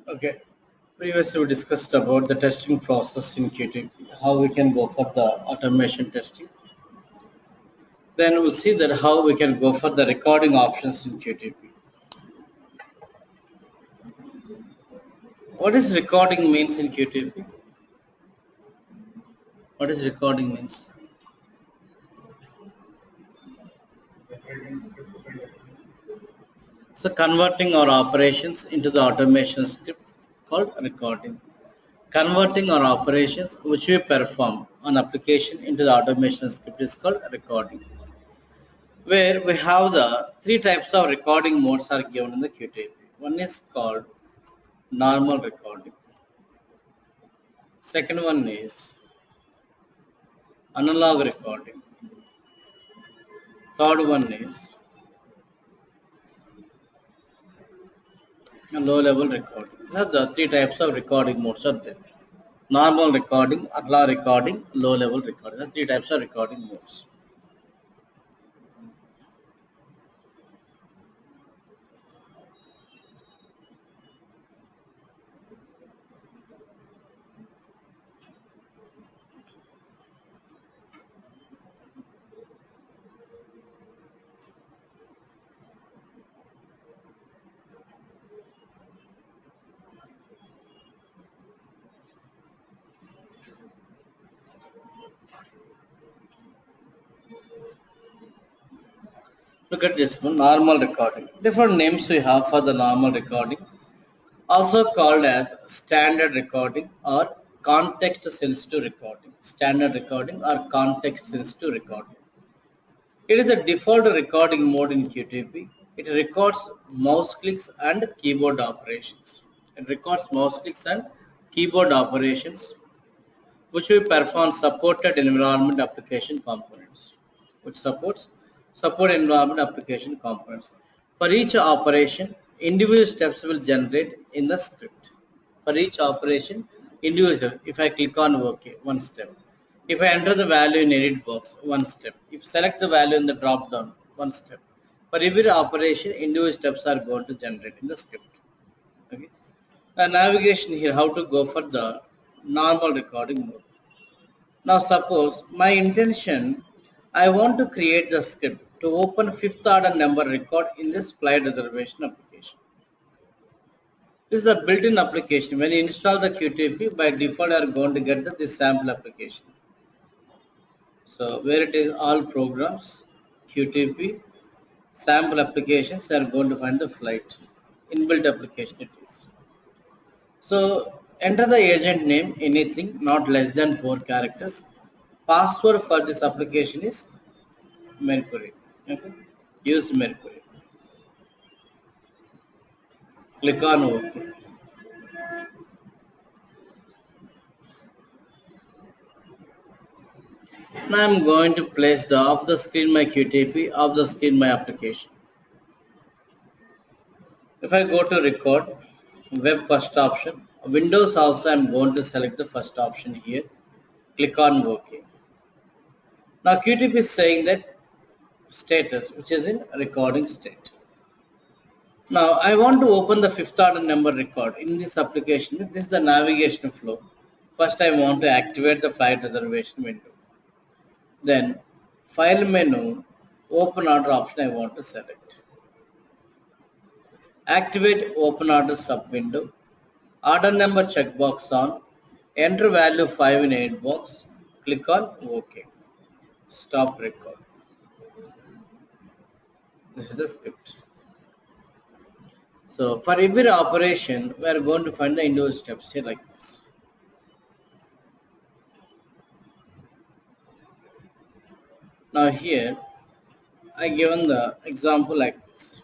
Okay. Previously, we discussed about the testing process in QTP, how we can go for the automation testing. Then we'll see that how we can go for the recording options in QTP. What is recording means in QTP? What is recording means? So converting our operations into the automation script called recording. Converting our operations which we perform on application into the automation script is called recording. Where we have the three types of recording modes are given in the QTP. One is called normal recording. Second one is analog recording. Third one is low level recording. The three types of recording modes are there. Normal recording, analog recording, low level recording. The three types of recording modes. Look at this one, normal recording. Different names we have for the normal recording. Also called as standard recording or context sensitive recording. Standard recording or context sensitive recording. It is a default recording mode in QTP. It records mouse clicks and keyboard operations. It records mouse clicks and keyboard operations which will perform supported environment application components. Which supports support environment application components. For each operation, individual steps will generate in the script. For each operation, individual, if I click on OK, one step. If I enter the value in edit box, one step. If select the value in the drop down, one step. For every operation, individual steps are going to generate in the script. Okay. The navigation here, how to go for the normal recording mode. Now suppose my intention, I want to create the script to open fifth order number record in this flight reservation application. This is a built-in application. When you install the QTP, by default you are going to get this sample application. So where it is all programs, QTP, sample applications, you are going to find the flight. Inbuilt application it is. So enter the agent name, anything not less than 4 characters. Password for this application is Mercury. Okay. Use Mercury. Click on OK. Now I'm going to place the off the screen my QTP, off the screen my application. If I go to record, web first option, Windows also I'm going to select the first option here. Click on OK. Now QTP is saying that status, which is in recording state. Now I want to open the fifth order number record in this application. This is the navigation flow. First I want to activate the flight reservation window. Then file menu, open order option I want to select. Activate open order sub window. Order number checkbox on. Enter value 5 in 8 box. Click on OK. Stop record. This is the script. So for every operation, we are going to find the individual steps here like this. Now here, I given the example like this.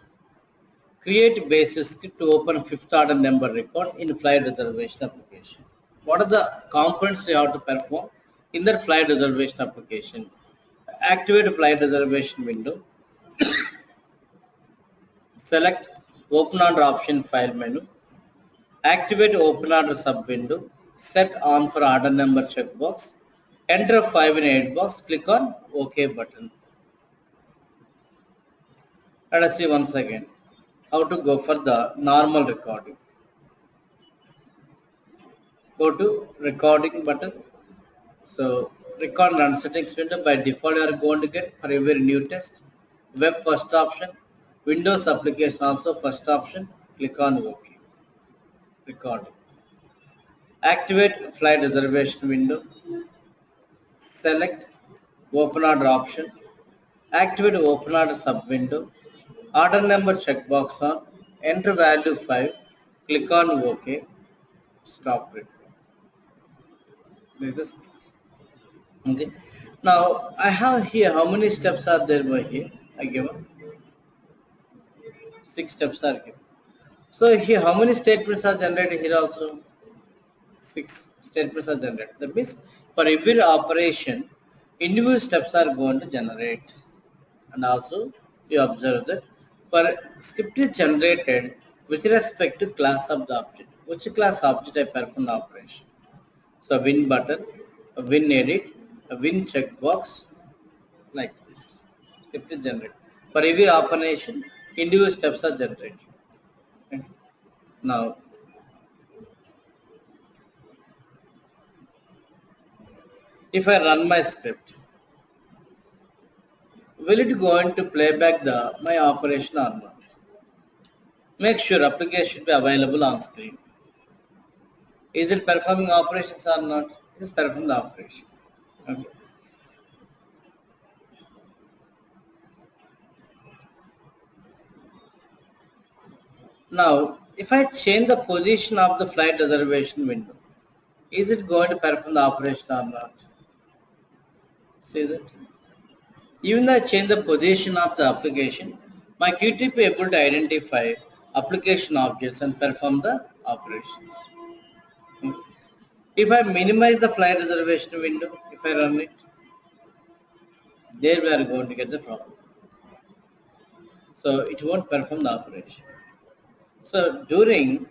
Create basis script to open fifth order number record in flight reservation application. What are the components you have to perform in that flight reservation application? Activate flight reservation window. Select open order option file menu. Activate open order sub window. Set on for order number checkbox. Enter 5 in 8 box. Click on OK button. Let us see once again how to go for the normal recording. Go to recording button. So record and run settings window. By default, you are going to get for every new test. Web first option. Windows application also first option. Click on OK. Recording. Activate flight reservation window. Select open order option. Activate open order sub window. Order number checkbox on. Enter value 5. Click on OK. Stop recording. This is okay. Now I have here how many steps are there by here? I given 6 steps are given. So here how many statements are generated here also? 6 statements are generated. That means for every operation, individual steps are going to generate. And also you observe that for script is generated with respect to class of the object. Which class object I perform the operation? So win button, a win edit, a win checkbox, like this. Script is generated. For every operation, individual steps are generated. Okay. Now, if I run my script, will it going to play back my operation or not? Make sure application should be available on screen. Is it performing operations or not? It is performing the operation. Okay. Now, if I change the position of the flight reservation window, is it going to perform the operation or not? See that? Even though I change the position of the application, my QTP able to identify application objects and perform the operations. If I minimize the flight reservation window, if I run it, there we are going to get the problem. So it won't perform the operation. So during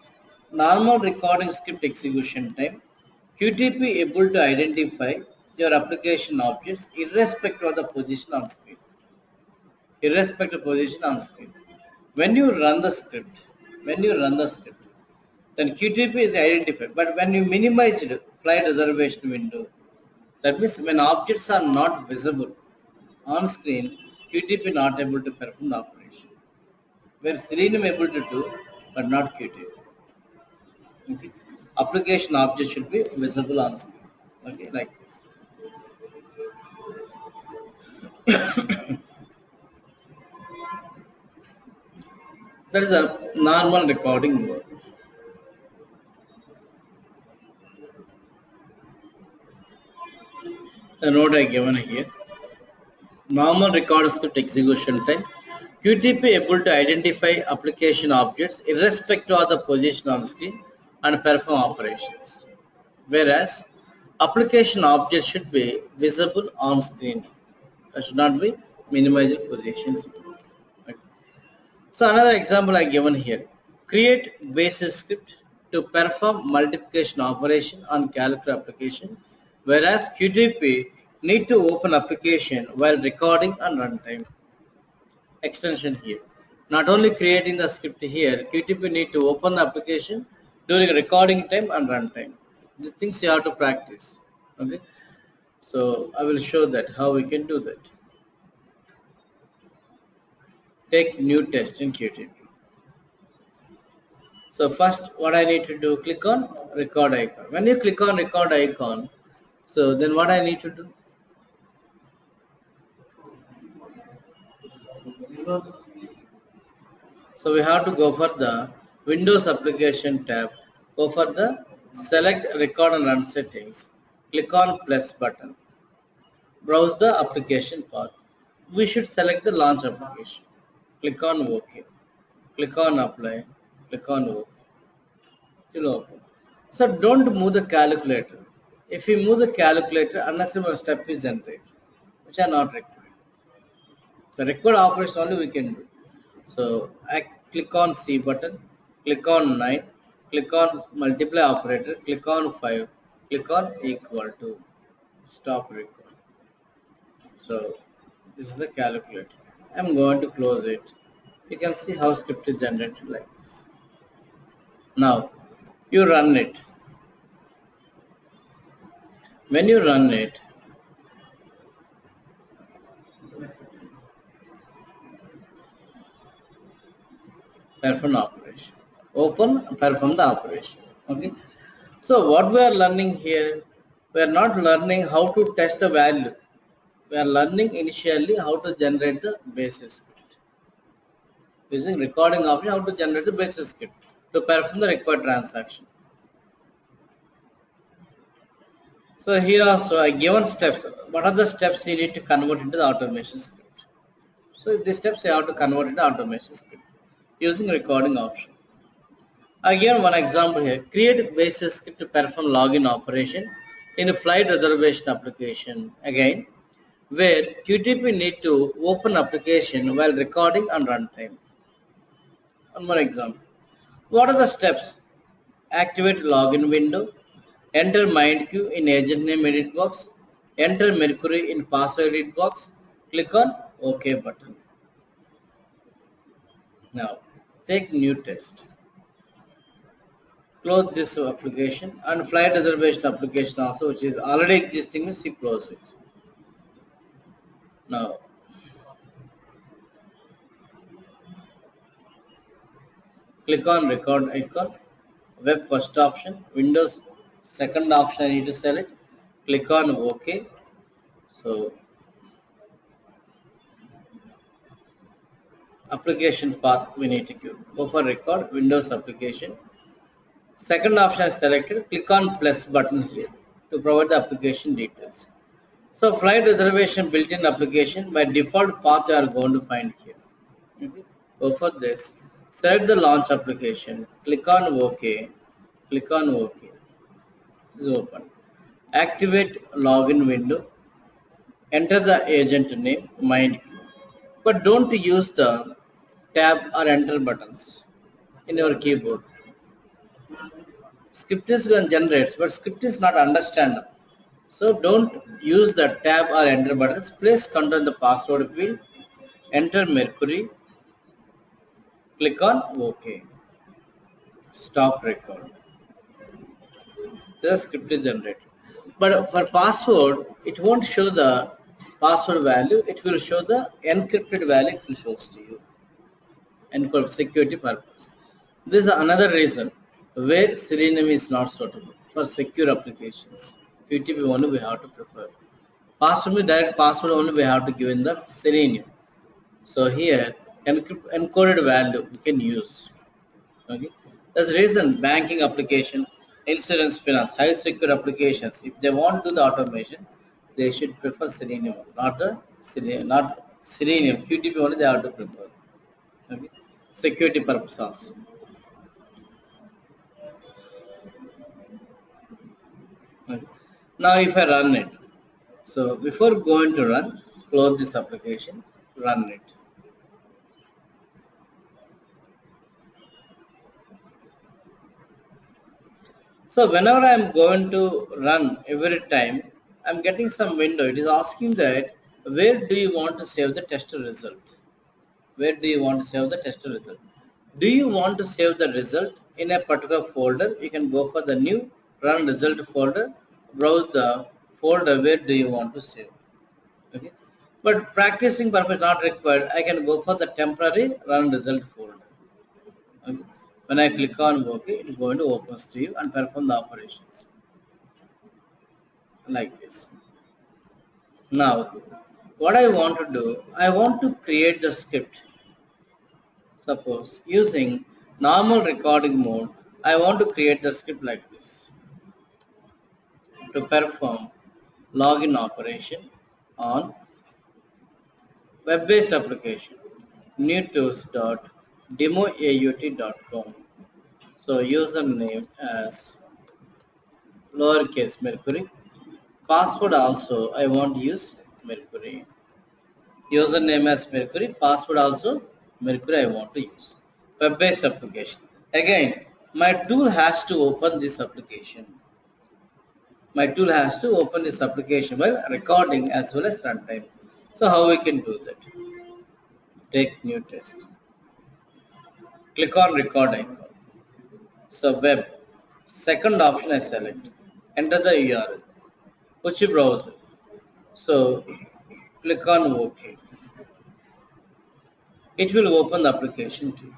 normal recording script execution time, QTP able to identify your application objects irrespective of the position on screen. Irrespective of position on screen. When you run the script, then QTP is identified. But when you minimize it, flight reservation window, that means when objects are not visible on screen, QTP not able to perform the operation. Where Selenium able to do, but not QTP. Okay. Application object should be visible on screen. Okay, like this. That is a normal recording mode. The node I given here. Normal record script execution time. QTP able to identify application objects irrespective of the position on screen and perform operations. Whereas application objects should be visible on screen. That should not be minimizing positions. Okay. So another example I given here. Create basis script to perform multiplication operation on calculator application, whereas QTP need to open application while recording and runtime. Extension here. Not only creating the script here, QTP need to open the application during recording time and runtime. These things you have to practice. Okay. So I will show that how we can do that. Take new test in QTP. So first what I need to do, click on record icon. When you click on record icon, so then what I need to do? So we have to go for the Windows application tab, go for the select record and run settings, click on plus button, browse the application path. We should select the launch application. Click on OK, click on apply, click on OK. It will open. So don't move the calculator. If you move the calculator, unnecessary step is generated, which are not required. So required operation only we can do. So I click on C button, click on 9, click on multiply operator, click on 5, click on equal to, stop record. So this is the calculator. I'm going to close it. You can see how script is generated like this. Now you run it. When you run it, perform operation. Open, perform the operation. Okay. So what we are learning here, we are not learning how to test the value. We are learning initially how to generate the basis script. Using recording option, how to generate the basis script to perform the required transaction. So here also I given steps. What are the steps you need to convert into the automation script? So these steps you have to convert into automation script using recording option. Again, one example here. Create basis script to perform login operation in a flight reservation application. Again, where QTP need to open application while recording on runtime. One more example. What are the steps? Activate login window. Enter MindQ in agent name edit box. Enter Mercury in password edit box. Click on OK button. Now, take new test. Close this application and flight reservation application also, which is already existing, means you close it. Now click on record icon, web first option, Windows second option I need to select, click on OK. So application path we need to go for record, Windows application. Second option is selected, click on plus button here to provide the application details. So flight reservation built-in application, by default path you are going to find here. Okay. Go for this. Select the launch application. Click on OK. Click on OK. This is open. Activate login window. Enter the agent name, MindQ. But don't use the tab or enter buttons in your keyboard. Script is going to generate, but script is not understandable. So don't use the tab or enter buttons. Place control the password field. Enter Mercury. Click on OK. Stop record. The script is generated. But for password, it won't show the password value. It will show the encrypted value. It will show to you, and for security purpose. This is another reason where Selenium is not suitable for secure applications. QTP only we have to prefer. Password, direct password only we have to give in the Selenium. So here encoded value we can use. Okay, that's the reason banking application, insurance, finance, high secure applications, if they want to do the automation, they should prefer Selenium, not Selenium. QTP only they have to prefer. Okay, security purpose also. Okay. Now if I run it, so before going to run, close this application, run it. So whenever I am going to run every time, I am getting some window. It is asking that where do you want to save the test result? Where do you want to save the test result? Do you want to save the result in a particular folder? You can go for the new run result folder, browse the folder where do you want to save. Okay. But practicing purpose not required. I can go for the temporary run result folder. Okay. When I click on OK, it is going to open to you and perform the operations like this. Now, what I want to do, I want to create the script. Suppose using normal recording mode, I want to create the script like this to perform login operation on web-based application newtools.demoaut.com. So username as lowercase Mercury. Password also I want to use Mercury. Username as Mercury. Password also Mercury I want to use. Web-based application. Again, my tool has to open this application. My tool has to open this application while recording as well as runtime. So how we can do that? Take new test. Click on record icon. So web. Second option I select. Enter the URL. Which browser? So click on OK. It will open the application to you.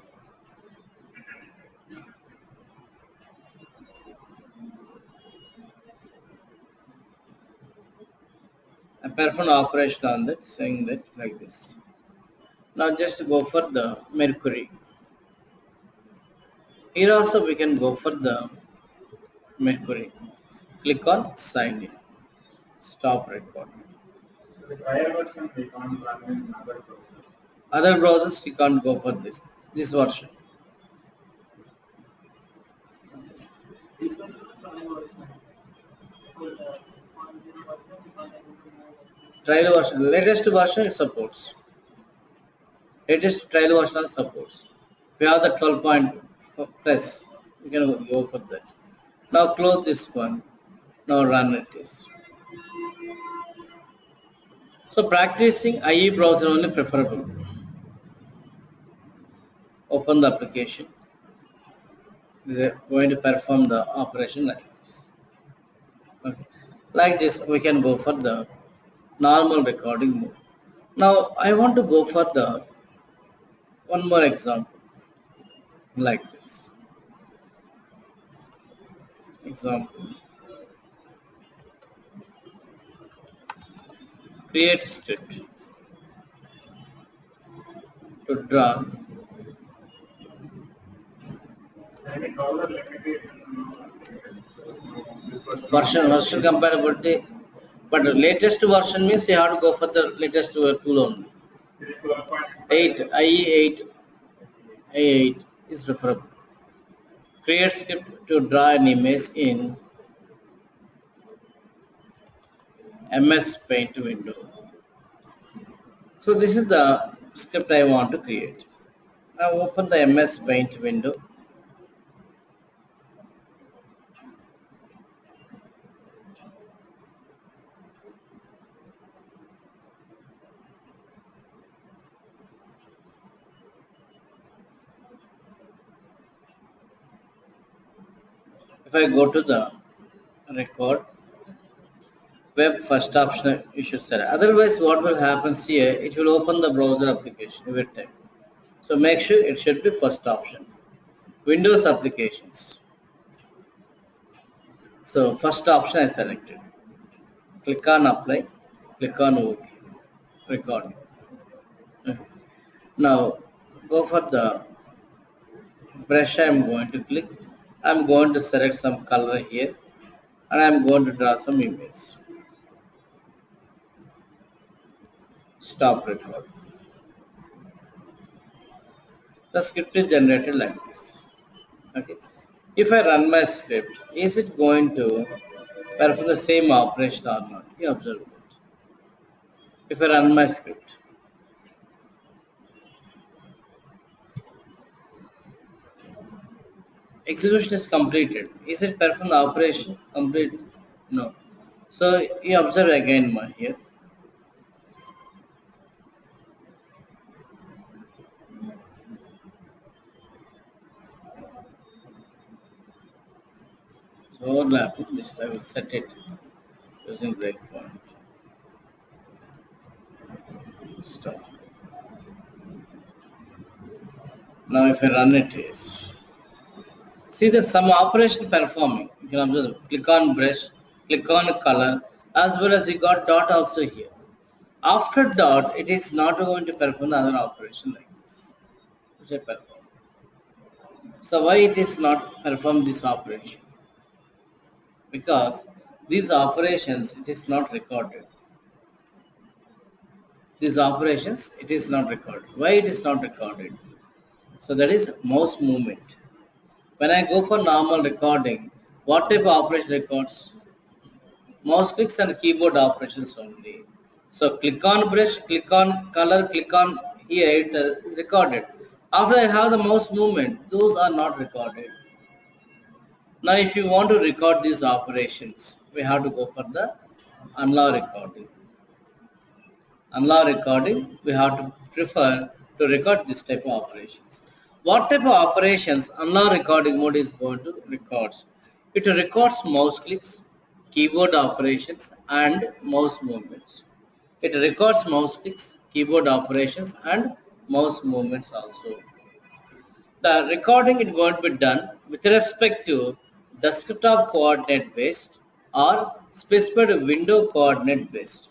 I perform operation on that, saying that like this. Now just go for the Mercury. Here also we can go for the Mercury. Click on sign in. Stop recording. So the prior version we can't run in other browsers. Other browsers you can't go for this version. This one is the trial version. Because on this version we can't able to know. Trial version, latest version it supports. Latest trial version supports. We have the 12 point plus. You can go for that. Now close this one. Now run it is. So practicing IE browser only preferable. Open the application. This is going to perform the operation like this. Okay. Like this, we can go for the normal recording mode. Now I want to go for the one more example like this. Example. Create script to draw Any browser limitation. This version compatibility, but the latest version means you have to go for the latest tool only. 8 IE8 A8 is preferable. Create script to draw an image in MS Paint window. So this is the script I want to create. Now open the MS Paint window. If I go to the record, web first option you should set. Otherwise what will happen here, it will open the browser application every time. So make sure it should be first option. Windows applications. So first option I selected. Click on apply, click on OK. Record. Okay. Now go for the brush I am going to click. I am going to select some color here and I am going to draw some image. Stop record. The script is generated like this. Okay. If I run my script, is it going to perform the same operation or not? You observe it. If I run my script, execution is completed. Is it perform the operation completely? No. So you observe again here. So overlapping this, I will set it using breakpoint. Stop. Now if I run it is, see that some operation performing. You can observe, click on brush, click on color, as well as you got dot also here. After dot, it is not going to perform the other operation like this, which I perform. So why it is not perform this operation? Because these operations, it is not recorded. These operations, it is not recorded. Why it is not recorded? So that is mouse movement. When I go for normal recording, what type of operation records? Mouse clicks and keyboard operations only. So click on brush, click on color, click on here, it is recorded. After I have the mouse movement, those are not recorded. Now if you want to record these operations, we have to go for the unallow recording. Unallow recording, we have to prefer to record this type of operations. What type of operations unallow recording mode is going to record? It records mouse clicks, keyboard operations and mouse movements. It records mouse clicks, keyboard operations and mouse movements also. The recording is going to be done with respect to desktop coordinate based or specified window coordinate based.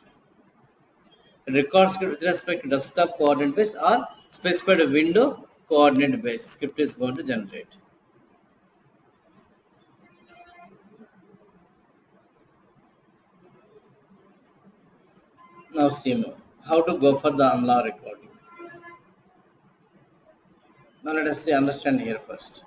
It records with respect to desktop coordinate based or specified window coordinate based script is going to generate. Now see how to go for the unlaw recording. Now let us see, understand here first.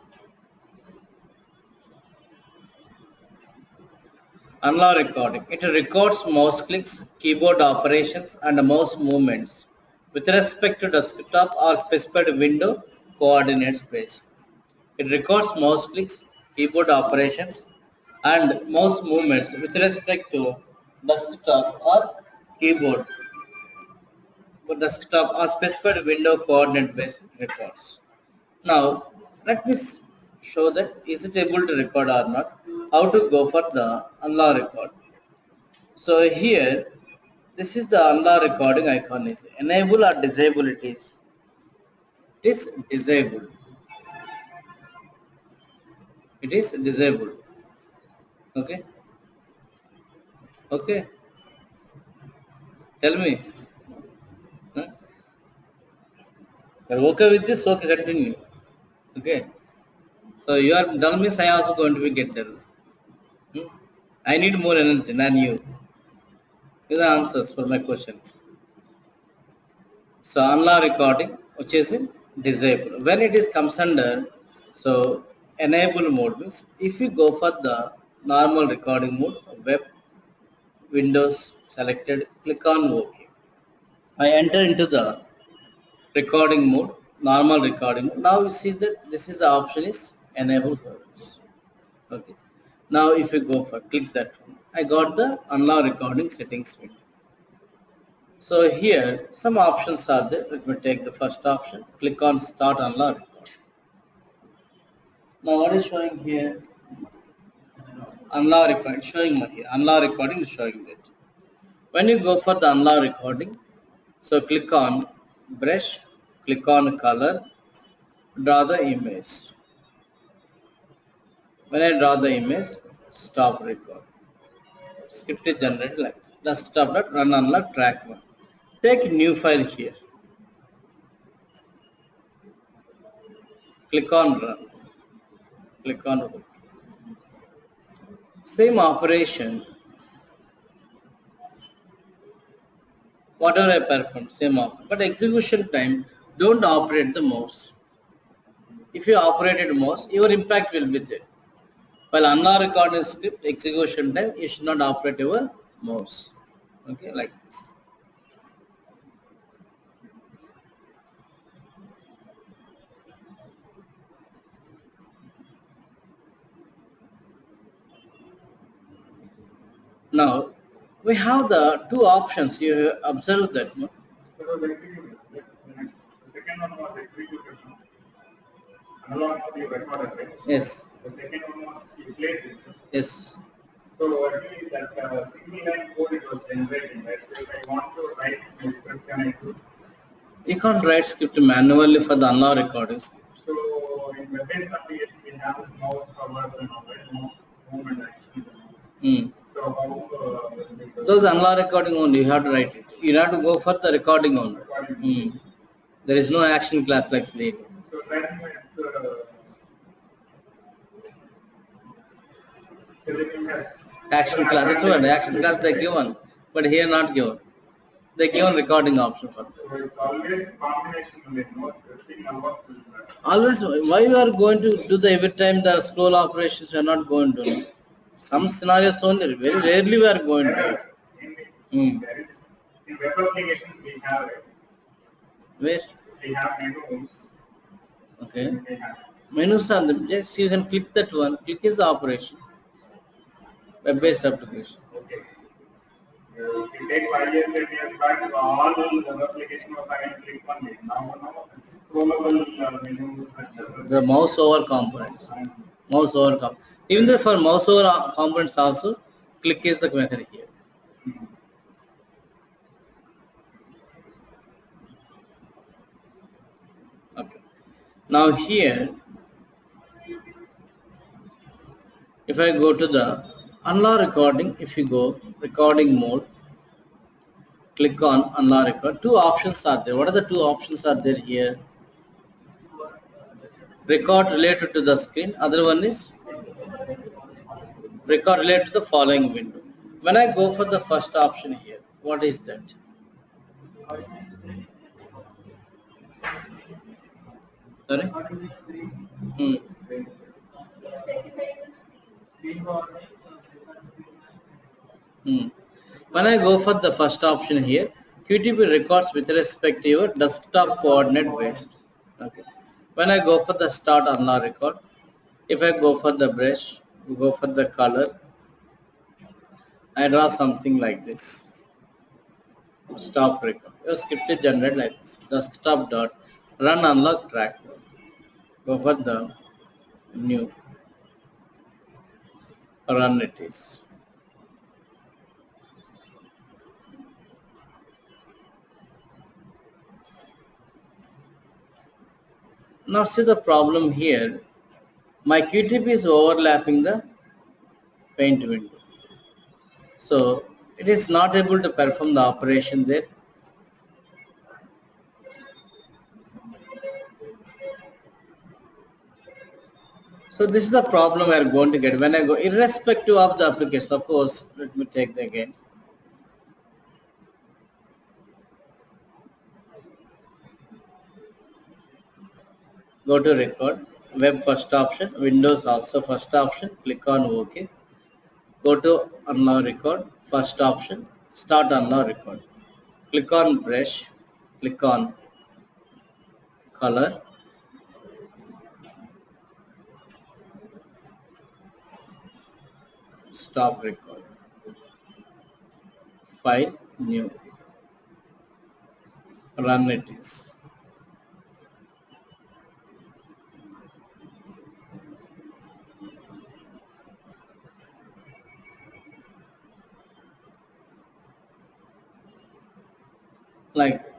Unlaw recording. It records mouse clicks, keyboard operations and mouse movements with respect to desktop or specified window coordinates based. It records mouse clicks, keyboard operations and mouse movements with respect to desktop or keyboard desktop or specified window coordinate based records. Now let me show that is it able to record or not. How to go for the unlaw record. So here this is the unlaw recording icon is enable or disable it is. It is disabled. It is disabled. Okay. Okay. Tell me. Huh? You're okay with this? Okay, continue. Okay. So you are done means I also going to be get done. I need more energy than you. Give the answers for my questions. So unlaw recording, which is in disabled. When it is comes under, so enable mode means if you go for the normal recording mode, web, Windows selected, click on OK. I enter into the recording mode, normal recording mode. Now you see that this is the option is enable for us. Okay. Now if you go for click that one, I got the unlaw recording settings window. So here some options are there. Let me take the first option. Click on start unlaw record. Now what is showing here? Unlaw recording showing here. Unlaw recording is showing that. When you go for the unlaw recording, so click on brush, click on color, draw the image. When I draw the image, stop record. Script is generated like this. Desktop run unlock track 1. Take new file here. Click on run. Click on OK. Same operation. Whatever I perform, same operation. But execution time, don't operate the mouse. If you operated mouse, your impact will be there. While unlaw recording script, execution time, you should not operate your mouse. Okay, like this. Now, we have the two options. You observe that. No? That was executed. The second one was executed. Unlaw mode you recorded, right? Yes. The second one was you played it. Yes. So actually that single line code it was generating, right? So if I want to write a script, can I do? You can't write script manually for the unlaw recording script. So in web-based application we have this mouse cover and mouse movement actually. So how those unlaw recording only, you have to write it. You have to go for the recording only. There is no action class like slave. So then it's action class, that's what action class they given, but here not given. They given recording option for this. So it's always combination with no scripting number. Always, why you are going to do the every time the scroll operations you are not going to do? Some scenarios only, very rarely we are going to. There is in web applications we have it. Where? We have menus. Okay. Menus are them. Yes, you can click that one. Click is the operation. Web-based application. Okay. If you take 5 years, 10 years back, all the web application was again click on it. Now it's scrollable menus. The mouse over components. Mouse over components. Even though for mouse over components also, Click is the method here. Okay. Now here, if I go to the unlock recording, if you go recording mode, click on unlock record. Two options are there. What are the two options are there here? Record related to the screen. Other one is record related to the following window. When I go for the first option here, what is that? Sorry? When I go for the first option here, QTP records with respect to your desktop coordinate based. Okay. When I go for the start unlock record, if I go for the brush, go for the color, I draw something like this. Stop record. Your script is generated like this. Desktop dot run unlock track. Go for the new. Run it is. Now see the problem here. My QTP is overlapping the paint window. So it is not able to perform the operation there. So this is the problem we are going to get when I go irrespective of the application. Suppose let me take the again. Go to record, web first option, Windows also first option, click on OK. Go to unlock record, first option, start unlock record. Click on brush, click on color. Stop record. File, new. Run it is.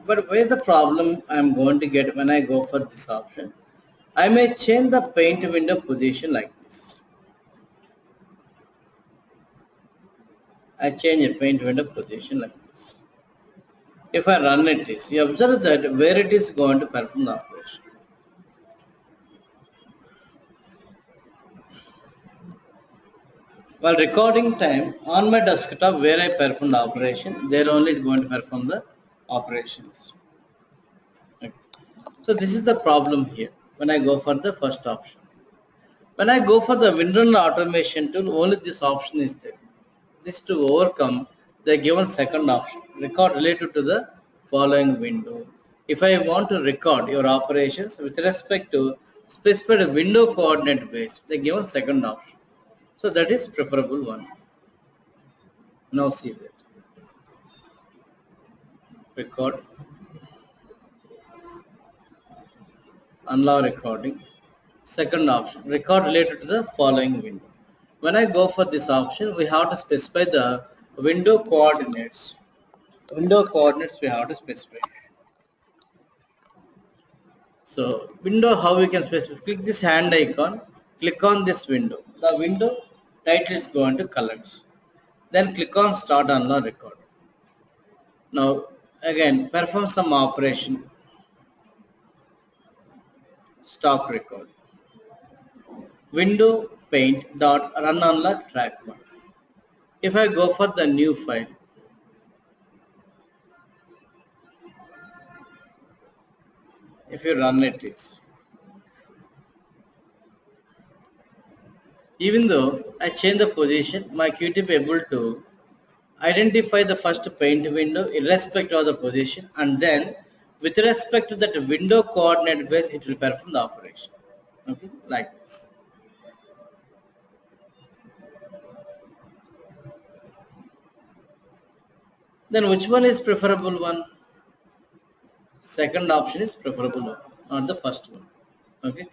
But where the problem I'm going to get when I go for this option, I may change the paint window position like this. I change a paint window position like this. If I run it is, you observe that where it is going to perform the operation. While recording time on my desktop where I perform the operation, there only it's going to perform the operations. Okay. So this is the problem here when I go for the first option. When I go for the window automation tool, only this option is there. This to overcome the given second option, record related to the following window. If I want to record your operations with respect to specified window coordinate base, the given second option. So that is preferable one. Now see that. Record. Unlock recording. Second option, record related to the following window. When I go for this option, we have to specify the window coordinates. Window coordinates we have to specify. So window, how we can specify? Click this hand icon, click on this window. The window title is going to colors. Then click on start unlock record. Now again perform some operation. Stop record. Window paint dot run unlock trackpad. If I go for the new file, if you run it is, even though I change the position, my QTP able to identify the first paint window irrespective of the position, and then with respect to that window coordinate base, it will perform the operation. Okay, like this. Then which one is preferable one? Second option is preferable one, not the first one. Okay,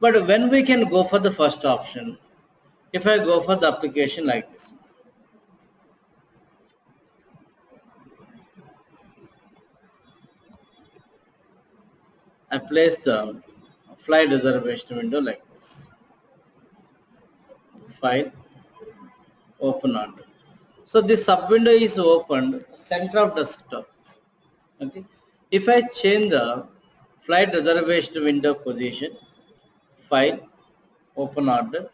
but when we can go for the first option, if I go for the application like this, I place the flight reservation window like this. File, open order. So this sub window is opened center of desktop. Okay. If I change the flight reservation window position, file, open order,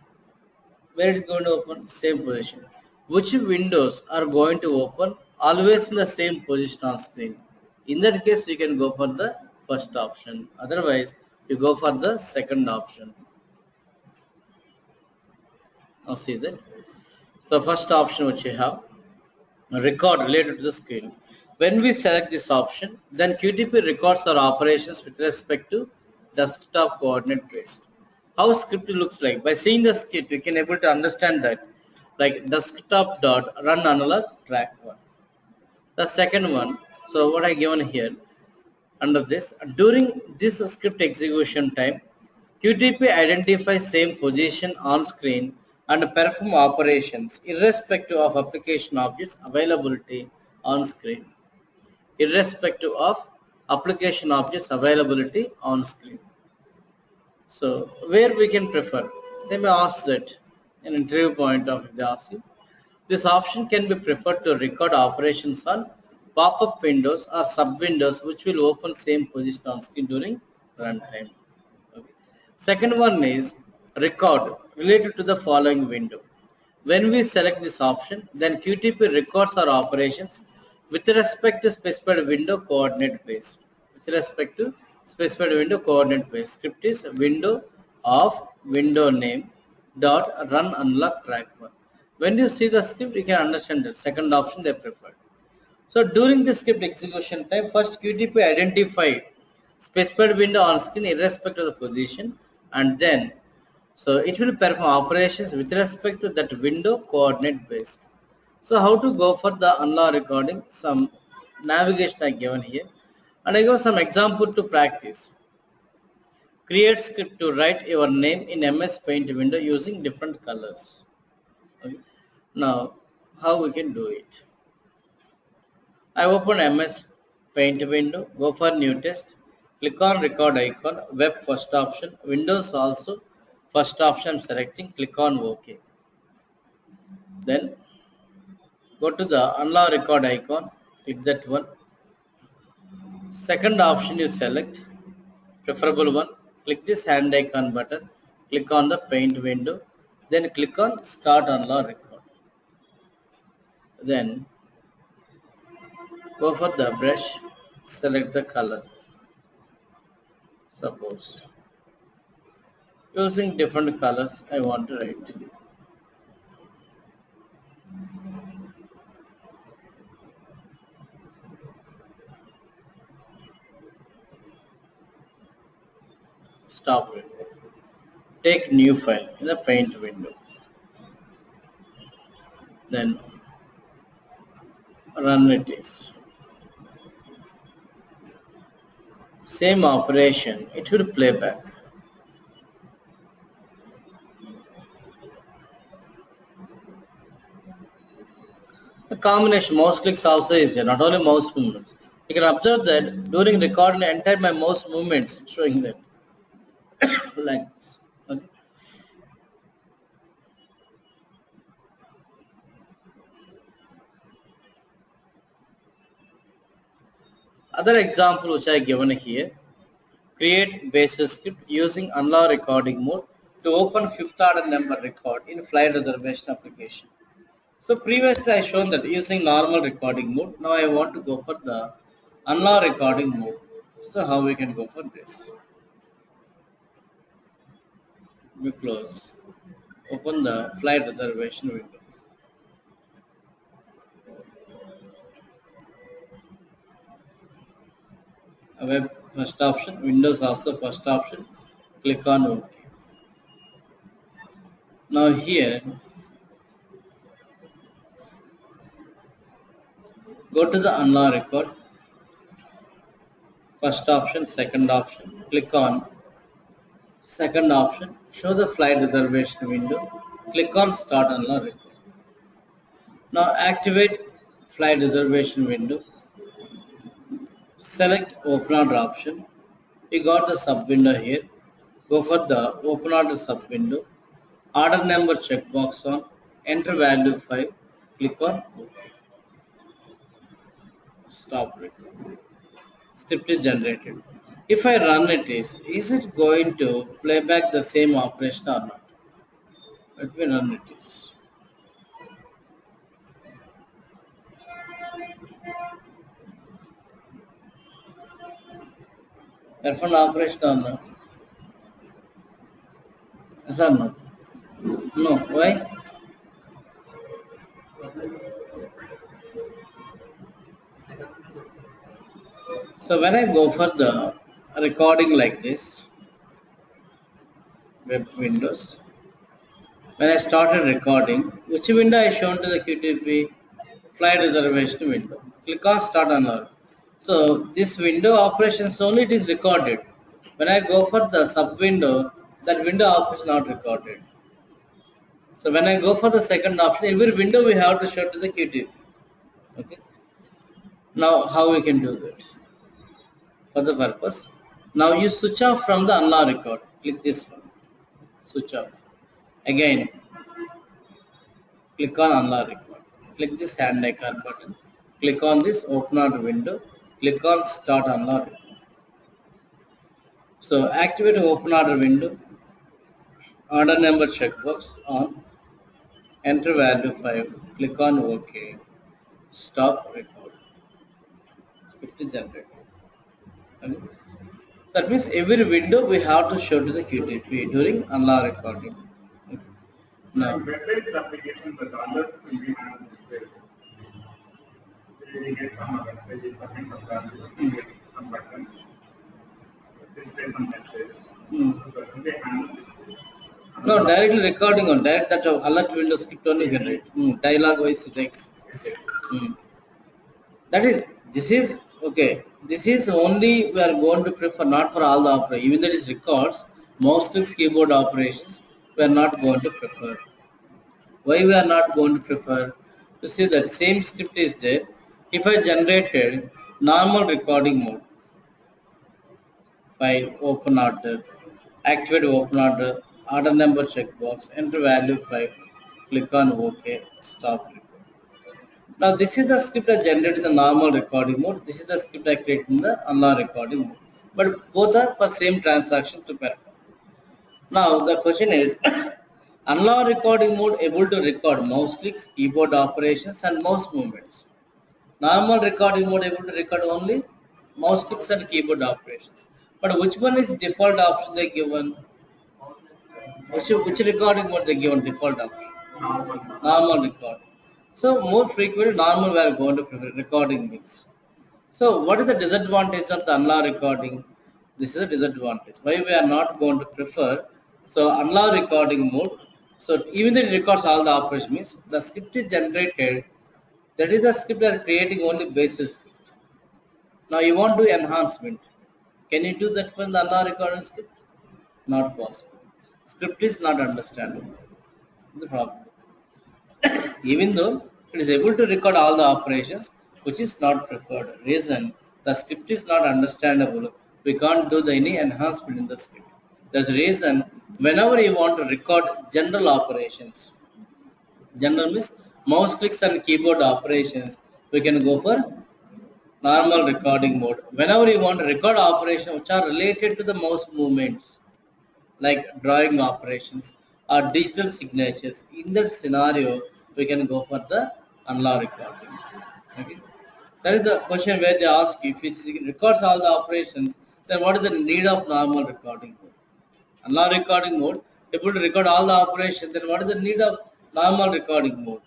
where it's going to open? Same position. Which windows are going to open? Always in the same position on screen. In that case, you can go for the first option. Otherwise, you go for the second option. Now see that. So first option which you have, record related to the screen. When we select this option, then QTP records our operations with respect to desktop coordinate based. How script looks like? By seeing the script, you can able to understand that, like desktop dot run analog track one. The second one, so what I given here under this, during this script execution time, QTP identifies same position on screen and perform operations irrespective of application objects availability on screen. Irrespective of application objects availability on screen. So where we can prefer, they may ask that in interview point of the asking. This option can be preferred to record operations on pop-up windows or sub-windows which will open same position on screen during runtime. Okay. Second one is record related to the following window. When we select this option, then QTP records our operations with respect to specified window coordinate based. With respect to specified window coordinate based. Script is window of window name dot run unlock track one. When you see the script, you can understand the second option they preferred. So during the script execution time, first QTP identify specified window on screen irrespective of the position, and then so it will perform operations with respect to that window coordinate based. So how to go for the unlock recording? Some navigation I given here, and I give some example to practice. Create script to write your name in MS Paint window using different colors. Okay. Now, how we can do it? I open MS Paint window, go for new test, click on record icon, web first option, Windows also first option selecting, click on OK. Then go to the unlock record icon, click that one. Second option you select, preferable one, click this hand icon button, click on the Paint window, then click on start unlock record. Then go for the brush, select the color. Suppose using different colors I want to write. Stop it. Take new file in the Paint window. Then run it is. Same operation, it will play back. The combination mouse clicks also is there, not only mouse movements. You can observe that during recording the entire my mouse movements showing that like this. Okay. Other example which I given here, create basic script using unlock recording mode to open fifth order number record in flight reservation application. So previously I shown that using normal recording mode. Now I want to go for the unlock recording mode. So how we can go for this? We close. Open the flight reservation window. Web first option, Windows also first option. Click on OK. Now here, go to the unlock record. First option, second option. Click on second option. Show the flight reservation window. Click on start unlock record. Now activate flight reservation window. Select open order option. We got the sub window here. Go for the open order sub window. Order number checkbox on. Enter value 5. Click on OK. Stop it. Script is generated. If I run it, is it going to play back the same operation or not? Let me run it. Perform operation or not? Yes or no? No. Why? So when I go for the recording like this, web windows, when I started recording, which window I shown to the QTP? Flight reservation window. Click on start unlock. So this window operations only it is recorded. When I go for the sub window, that window operation not recorded. So when I go for the second option, every window we have to show to the QTP. Okay. Now how we can do that? For the purpose, now you switch off from the unlock record. Click this one. Switch off. Again, click on unlock record. Click this hand icon button. Click on this open order window. Click on start unlock record. So activate open order window. Order number checkbox on. Enter value 5. Click on OK. Stop record. Script is generated. Okay. That means every window we have to show to the QTP during unlock recording. Okay. Now, web-based application, the alerts will be handled this way. So you get some message, you submit some value, you get some button, display some message. So that will be handled this way. no, directly recording on direct that alert window script only generate. Dialogue wise text. That is, this is okay. This is only we are going to prefer, not for all the operations. Even that is records, mouse clicks, keyboard operations, we are not going to prefer. Why we are not going to prefer? To see that same script is there. If I generated normal recording mode, file, open order, activate open order, order number checkbox, enter value 5, click on OK, stop recording. Now this is the script I generated in the normal recording mode. This is the script I created in the unlock recording mode. But both are for same transaction to perform. Now the question is, unlock recording mode able to record mouse clicks, keyboard operations and mouse movements. Normal recording mode able to record only mouse clicks and keyboard operations. But which one is default option they given? Which recording mode they given default option? Normal recording. So more frequently normal we are going to prefer recording mix. So what is the disadvantage of the unlock recording? This is a disadvantage. Why we are not going to prefer? So unlock recording mode. So even though it records all the operations, means the script is generated. That is the script that are creating only basic script. Now you want to do enhancement. Can you do that from the unlock recording script? Not possible. Script is not understandable. The problem. Even though it is able to record all the operations, which is not preferred. Reason, the script is not understandable. We can't do any enhancement in the script. That's the reason whenever you want to record general operations, general means mouse clicks and keyboard operations, we can go for normal recording mode. Whenever you want to record operations which are related to the mouse movements, like drawing operations or digital signatures, in that scenario, we can go for the unlock recording. Okay. That is the question where they ask you, if it records all the operations, then what is the need of normal recording mode? Unlock recording mode, able to record all the operations, then what is the need of normal recording mode?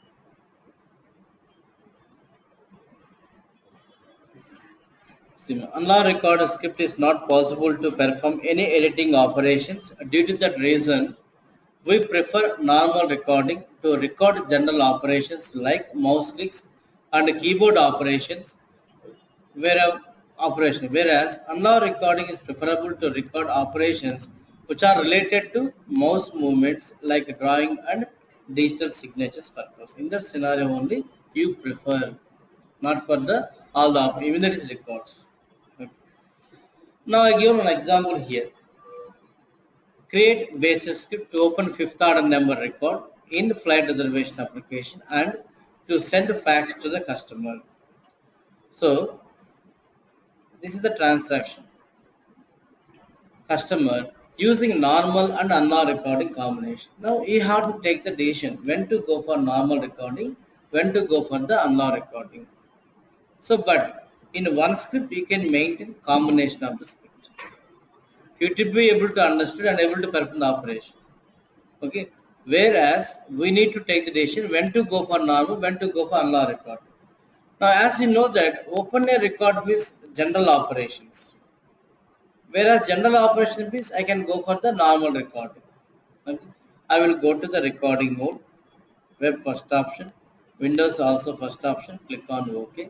Unlock recorder script is not possible to perform any editing operations. Due to that reason, we prefer normal recording to record general operations like mouse clicks and keyboard operations, whereas unlock recording is preferable to record operations which are related to mouse movements like drawing and digital signatures purpose. In that scenario only you prefer, not for the all the even that is records. Okay. Now I give an example here. Create basis script to open fifth order number record in flight reservation application and to send fax to the customer. So this is the transaction. Customer using normal and unlock recording combination. Now you have to take the decision when to go for normal recording, when to go for the unlock recording. So, but in one script you can maintain combination of the script. You to be able to understand and able to perform the operation. Okay. Whereas we need to take the decision when to go for normal, when to go for unlock record. Now, as you know that open a record is general operations. Whereas general operation means I can go for the normal recording. Okay. I will go to the recording mode, web first option, Windows also first option, click on OK.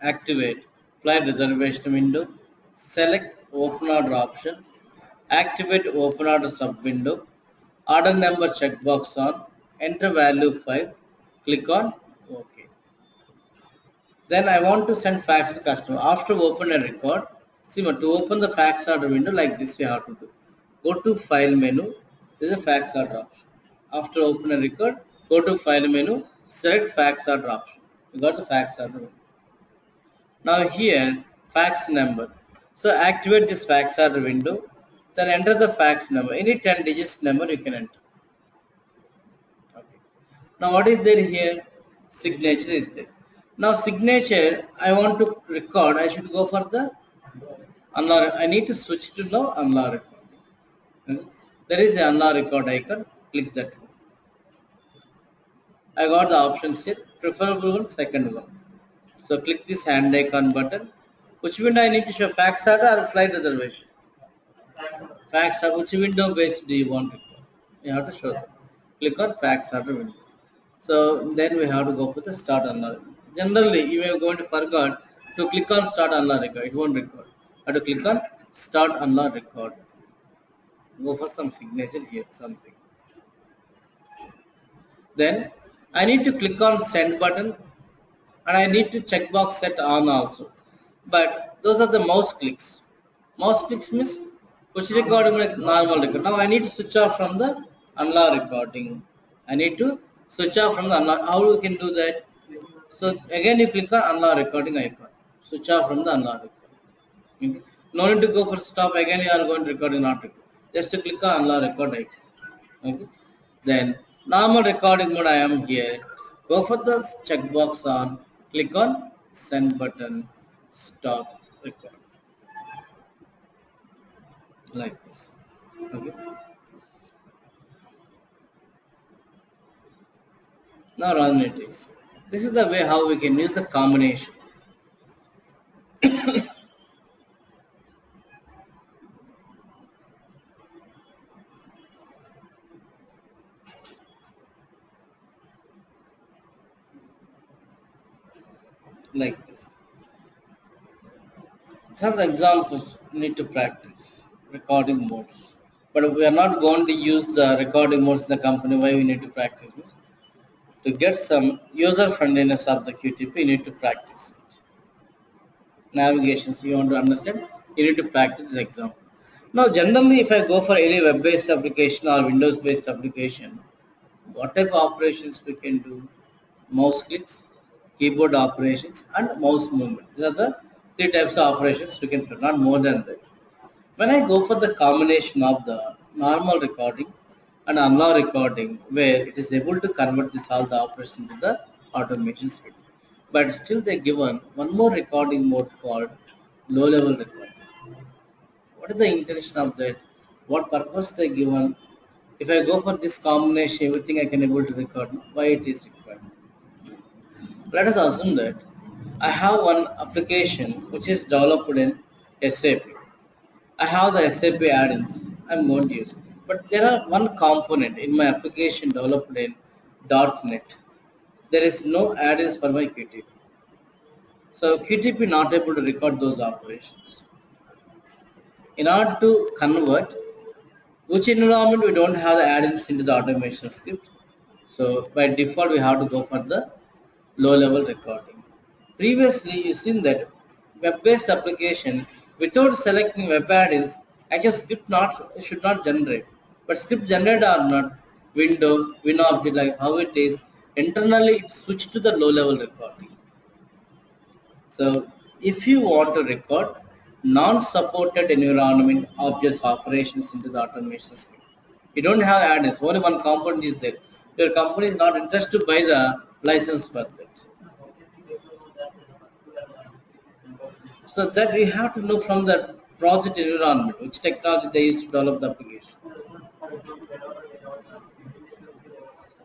Activate flight reservation window, select open order option, activate open order sub window, order number checkbox on, enter value 5, click on OK. Then I want to send fax to customer. After open a record, see to open the fax order window like this we have to do. Go to file menu, there is a fax order option. After open a record, go to file menu, select fax order option. You got the fax order window. Now here fax number. So activate this fax order window, then enter the fax number. Any 10 digits number you can enter. Okay. Now what is there here? Signature is there. Now signature I want to record. I should go for the unlock. I need to switch to now unlock recording. Okay. There is an unlock record icon. Click that one. I got the options here. Preferable one, second one. So click this hand icon button. Which window I need to show? Fax order or flight reservation? Fax order. Which window based do you want to show? You have to show that. Click on fax order window. So then we have to go for the start unlock. Generally, you are going to forget to click on start unlock record. It won't record. You have to click on start unlock record. Go for some signature here, something. Then I need to click on send button and I need to checkbox set on also. But those are the mouse clicks. Mouse clicks means which recording like normal record. Now I need to switch off from the unlock recording. I need to switch off from the unlock. How you can do that? So again you click on unlock recording icon. Switch off from the unlock recording. Okay. No need to go for stop. Again you are going to record not record. Just to click on unlock record icon. Okay. Then normal recording mode I am here. Go for the checkbox on. Click on send button. Stop record. Like this. Okay. Now run it is. This is the way how we can use the combination. Like this. Some examples we need to practice recording modes. But we are not going to use the recording modes in the company. Why we need to practice this? To get some user friendliness of the QTP, you need to practice it. Navigations, you want to understand, you need to practice this example. Now, generally, if I go for any web-based application or Windows-based application, what type of operations we can do? Mouse clicks, keyboard operations, and mouse movement. These are the three types of operations we can do, not more than that. When I go for the combination of the normal recording and unlock recording, where it is able to convert this all the operation to the automation script, but still they given one more recording mode called low level recording. What is the intention of that? What purpose they given? If I go for this combination, everything I can able to record. Why it is required? Let us assume that I have one application which is developed in SAP. I have the SAP add-ins I'm going to use. But there are one component in my application developed in .NET. There is no add-ins for my QTP. So QTP not able to record those operations. In order to convert, which environment we don't have the add-ins into the automation script. So by default we have to go for the low level recording. Previously you seen that web-based application Without selecting web add-ins, actually script should not generate. But script generate or not, window, WinObject, like how it is, internally it switch to the low level recording. So if you want to record non-supported environment objects operations into the automation script, you don't have add-ins, only one component is there. Your company is not interested to buy the license for that. So that we have to know from the project environment, which technology they use to develop the application.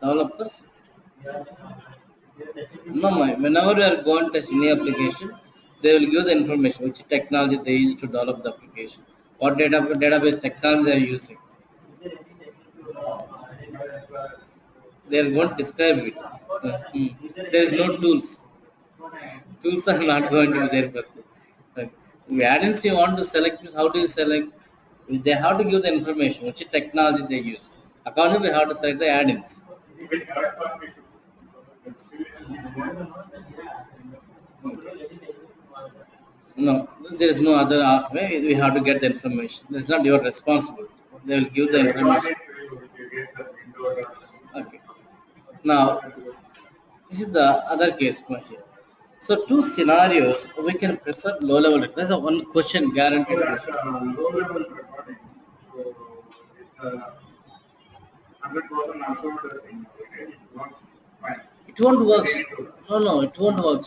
Developers? No, whenever you are going to test any application, they will give the information which technology they use to develop the application, what database technology they are using. They are going to describe it. There is no tools. Tools are not going to be there for that. Add-ins you want to select, how do you select? They have to give the information, which technology they use. Accordingly, we have to select the add-ins. No, there is no other way. We have to get the information. It's not your responsibility. They will give the information. Okay. Now, this is the other case here. So two scenarios we can prefer low level. There's a one question guaranteed. Low level recording. So it's a 100% assured thing. It works fine. It won't work. No, it won't work.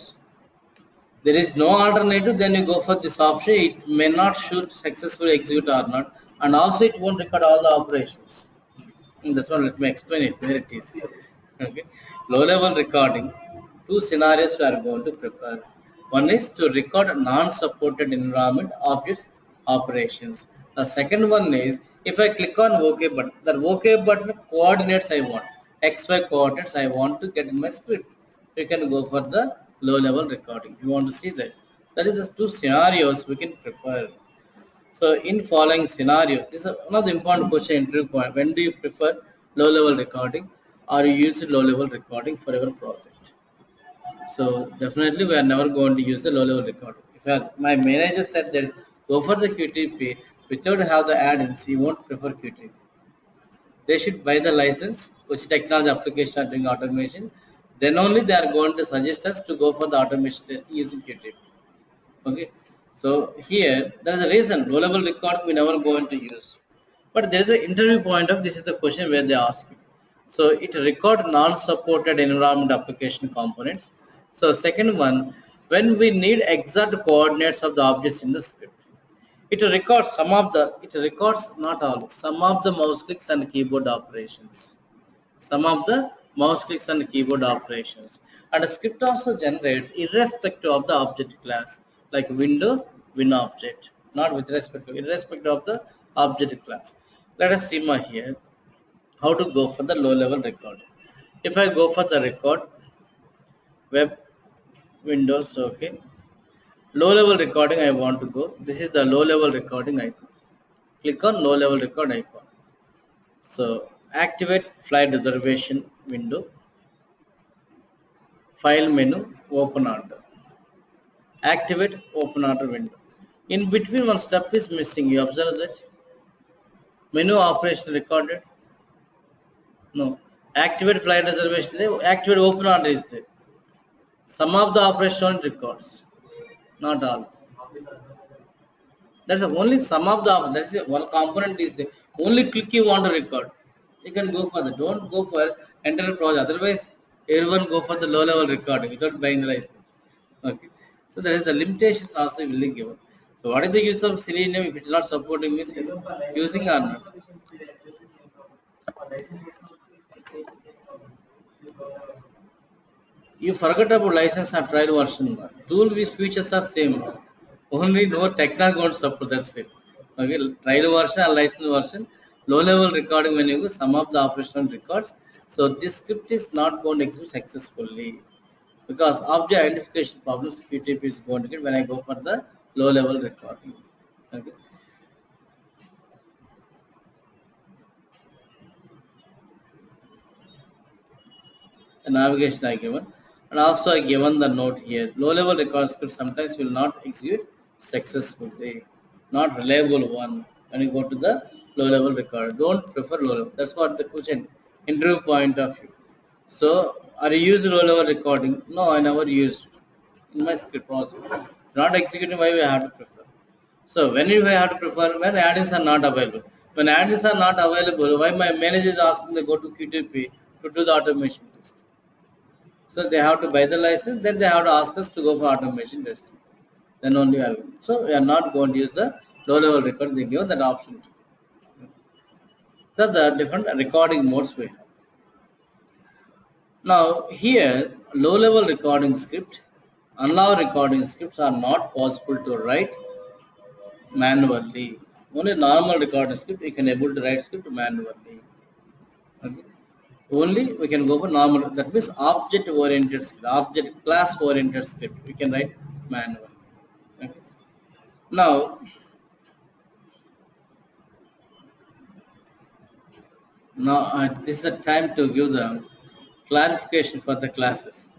There is no alternative, then you go for this option. It may not should successfully execute or not, and also it won't record all the operations. That's one. Let me explain it where it is. Okay. Low level recording. Two scenarios we are going to prefer. One is to record non-supported environment objects operations. The second one is if I click on OK button, the OK button coordinates I want. XY coordinates I want to get in my script. You can go for the low level recording. You want to see that. That is the two scenarios we can prefer. So in following scenario, this is one of the important question interview point. When do you prefer low level recording or you use low level recording for your project? So definitely we are never going to use the low level recording. If my manager said that go for the QTP without have the add-ins, you won't prefer QTP. They should buy the license, which technology application are doing automation. Then only they are going to suggest us to go for the automation testing using QTP. Okay. So here there is a reason low level record we never going to use. But there is an interview point of this is the question where they ask you. So it record non-supported environment application components. So second one, when we need exact coordinates of the objects in the script, it records not all, some of the mouse clicks and keyboard operations. Some of the mouse clicks and keyboard operations. And the script also generates irrespective of the object class, like window, WinObject, not with respect to, irrespective of the object class. Let us see here how to go for the low level record. If I go for the record, web, Windows, okay. Low level recording I want to go. This is the low level recording icon. Click on low level record icon. So activate flight reservation window. File menu, open order. Activate open order window. In between one step is missing. You observe that? Menu operation recorded. No. Activate flight reservation there. Activate open order is there. Some of the operation records. Not all. That's only some of the, that's one component is there. Only click you want to record. You can go for that. Don't go for entire project. Otherwise, everyone go for the low level recording without buying the license. Okay. So there is the limitations also will be given. So what is the use of Selenium if it's not supporting this? Using or not? You forget about license and trial version. Tool with features are same. Only no technical going to support, that's it. Okay, trial version and license version, low level recording when you go, some of the operational records. So this script is not going to execute successfully because of the identification problems QTP is going to get when I go for the low level recording. Okay. The navigation I given, and also I given the note here. Low level record script sometimes will not execute successfully. not reliable one when you go to the low level recorder. Don't prefer low level. That's what the question interview point of view. So, are you used low level recording? No, I never used in my script process. Not executing, why we have to prefer. So when you have to prefer when add-ins are not available. When add-ins are not available, why my manager is asking to go to QTP to do the automation test. So they have to buy the license, then they have to ask us to go for automation testing. Then only I will. So we are not going to use the low level record, they give that option. So the different recording modes we have. Now here low level recording script, unlock recording scripts are not possible to write manually. Only normal recording script you can able to write script manually. Okay. Only we can go for normal. That means object oriented script, object class oriented script. We can write manually. Okay. Now this is the time to give the clarification for the classes.